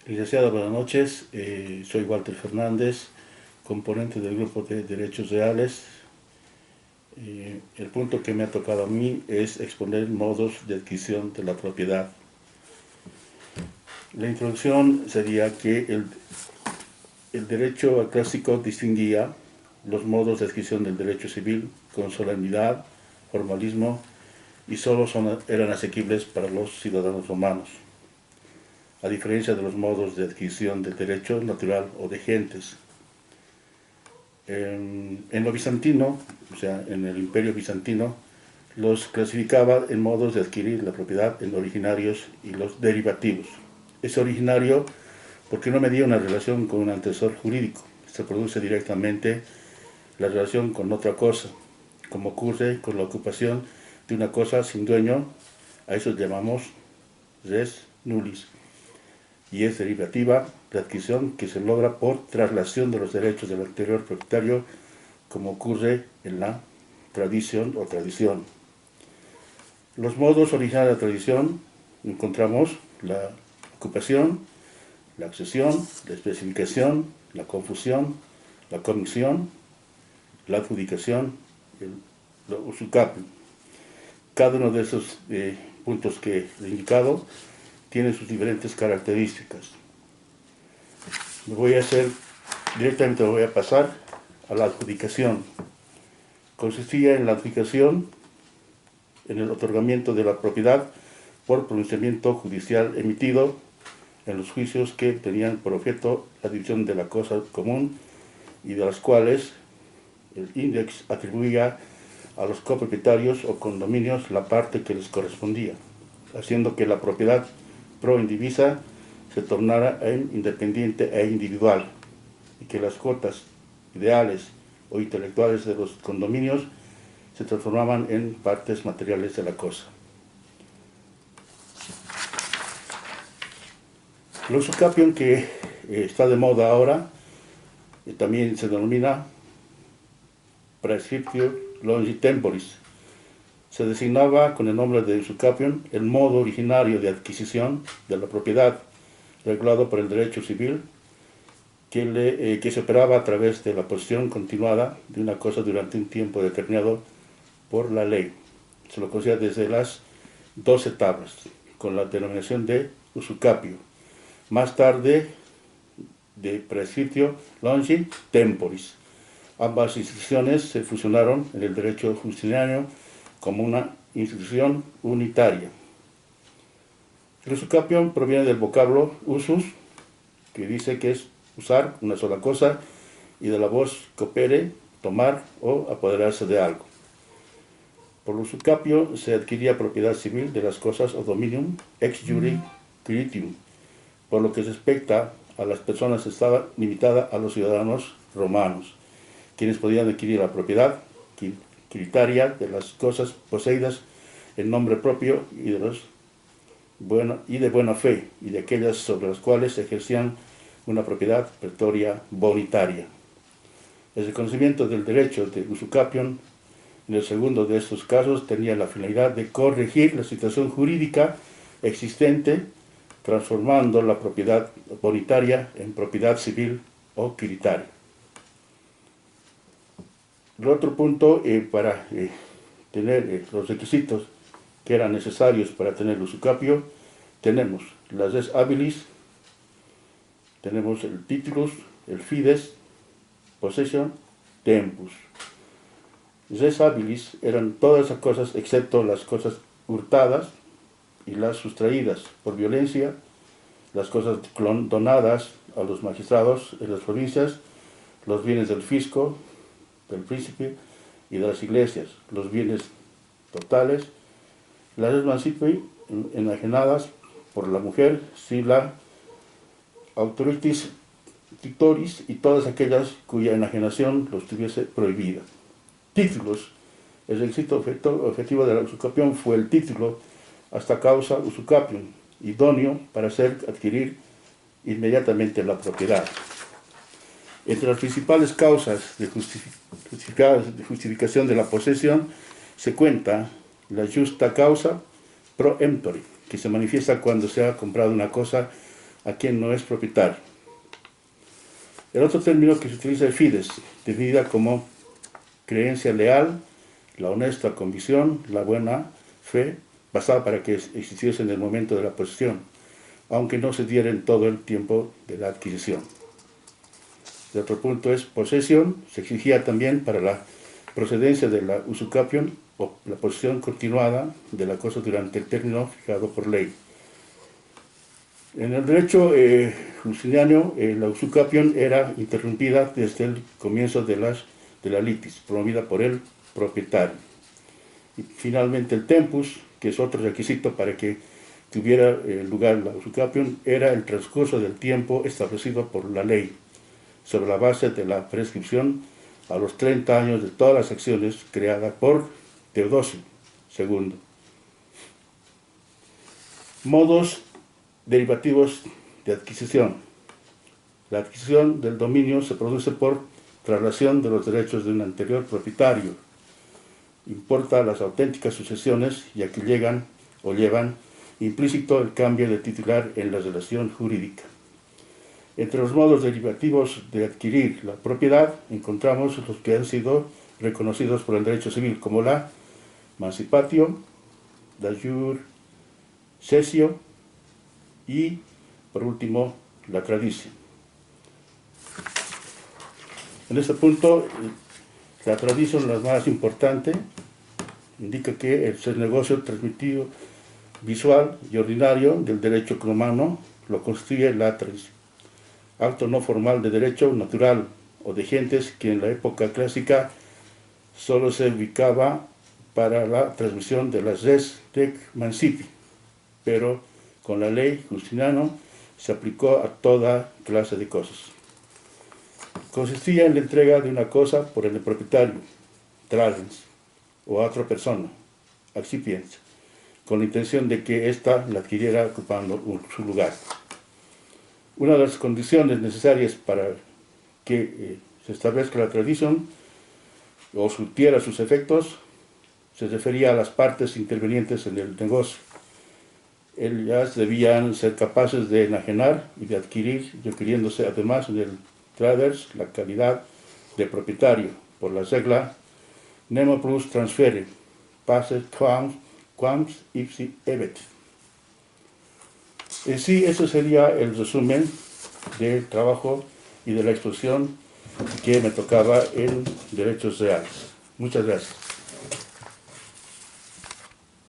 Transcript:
Licenciado, buenas noches. Soy Walter Fernández, componente del Grupo de Derechos Reales. El punto que me ha tocado a mí es exponer modos de adquisición de la propiedad. La introducción sería que el derecho clásico distinguía los modos de adquisición del derecho civil con solemnidad, formalismo y solo eran asequibles para los ciudadanos romanos, a diferencia de los modos de adquisición del derecho natural o de gentes. En lo bizantino, o sea, en el Imperio bizantino, los clasificaba en modos de adquirir la propiedad en originarios y los derivativos. Es originario porque no medía una relación con un antecesor jurídico, se produce directamente la relación con otra cosa, como ocurre con la ocupación de una cosa sin dueño, a eso llamamos res nullis, y es derivativa de adquisición que se logra por traslación de los derechos del anterior propietario, como ocurre en la tradición o tradición. Los modos originales de la tradición encontramos la ocupación, la accesión, la especificación, la confusión, la comisión, la adjudicación, el usucapion. Cada uno de esos puntos que he indicado tiene sus diferentes características. Directamente voy a pasar a la adjudicación. Consistía en la adjudicación, en el otorgamiento de la propiedad por pronunciamiento judicial emitido en los juicios que tenían por objeto la división de la cosa común y de las cuales el índex atribuía a los copropietarios o condominios la parte que les correspondía, haciendo que la propiedad pro indivisa se tornara en independiente e individual y que las cuotas ideales o intelectuales de los condominios se transformaban en partes materiales de la cosa. El usucapion, que está de moda ahora, también se denomina praescriptio longi temporis. Se designaba con el nombre de usucapion el modo originario de adquisición de la propiedad regulado por el derecho civil que se operaba a través de la posesión continuada de una cosa durante un tiempo determinado por la ley. Se lo conocía desde las 12 tablas, con la denominación de usucapio. Más tarde, de praescriptio longi temporis. Ambas instituciones se fusionaron en el derecho justiniano como una institución unitaria. El usucapion proviene del vocablo usus, que dice que es usar una sola cosa, y de la voz copere, tomar o apoderarse de algo. Por usucapio se adquiría propiedad civil de las cosas o dominium ex jure quiritium, por lo que respecta a las personas estaba limitada a los ciudadanos romanos, quienes podían adquirir la propiedad quiritaria de las cosas poseídas en nombre propio y de buena fe, y de aquellas sobre las cuales ejercían una propiedad pretoria bonitaria. El reconocimiento del derecho de usucapion en el segundo de estos casos tenía la finalidad de corregir la situación jurídica existente, transformando la propiedad bonitaria en propiedad civil o quiritaria. El otro punto, para tener los requisitos que eran necesarios para tener el usucapio, tenemos las res habilis, tenemos el titulus, el fides, possession, tempus. Res habilis eran todas las cosas excepto las cosas hurtadas y las sustraídas por violencia, las cosas donadas a los magistrados en las provincias, los bienes del fisco, del príncipe y de las iglesias, los bienes totales, las res mancipi enajenadas por la mujer, si la autoritis titoris y todas aquellas cuya enajenación los tuviese prohibida. Títulos. El requisito objetivo de la usucapión fue el título hasta causa usucapión, idóneo para adquirir inmediatamente la propiedad. Entre las principales causas de justificación de la posesión se cuenta la justa causa pro emptori, que se manifiesta cuando se ha comprado una cosa a quien no es propietario. El otro término que se utiliza es fides, definida como creencia leal, la honesta convicción, la buena fe, basada para que existiese en el momento de la posesión, aunque no se diera en todo el tiempo de la adquisición. El otro punto es posesión, se exigía también para la procedencia de la usucapión o la posesión continuada de la cosa durante el término fijado por ley. En el derecho justiniano, la usucapión era interrumpida desde el comienzo de la litis, promovida por el propietario. Y finalmente el tempus, que es otro requisito para que tuviera lugar la usucapión, era el transcurso del tiempo establecido por la ley, sobre la base de la prescripción a los 30 años de todas las acciones creadas por Teodosio II. Modos derivativos de adquisición. La adquisición del dominio se produce por traslación de los derechos de un anterior propietario. Importa las auténticas sucesiones, ya que llegan o llevan implícito el cambio de titular en la relación jurídica. Entre los modos derivativos de adquirir la propiedad encontramos los que han sido reconocidos por el derecho civil, como la mancipatio, la jure cessio y, por último, la tradición. En este punto, la tradición, la más importante, indica que es el negocio transmitido visual y ordinario del derecho romano, lo constituye la tradición. Acto no formal de derecho natural o de gentes que en la época clásica solo se ubicaba para la transmisión de las res tec mancipi, pero con la ley Justiniano se aplicó a toda clase de cosas. Consistía en la entrega de una cosa por el propietario, tradens, o a otra persona, accipiens, con la intención de que ésta la adquiriera ocupando su lugar. Una de las condiciones necesarias para que se establezca la tradición o surtiera sus efectos se refería a las partes intervenientes en el negocio. Ellas debían ser capaces de enajenar y de adquirir, requiriéndose además en el traders la calidad de propietario, por la regla nemo plus transfere, passet quams ipsi ebet. En sí, ese sería el resumen del trabajo y de la exposición que me tocaba en Derechos Reales. Muchas gracias.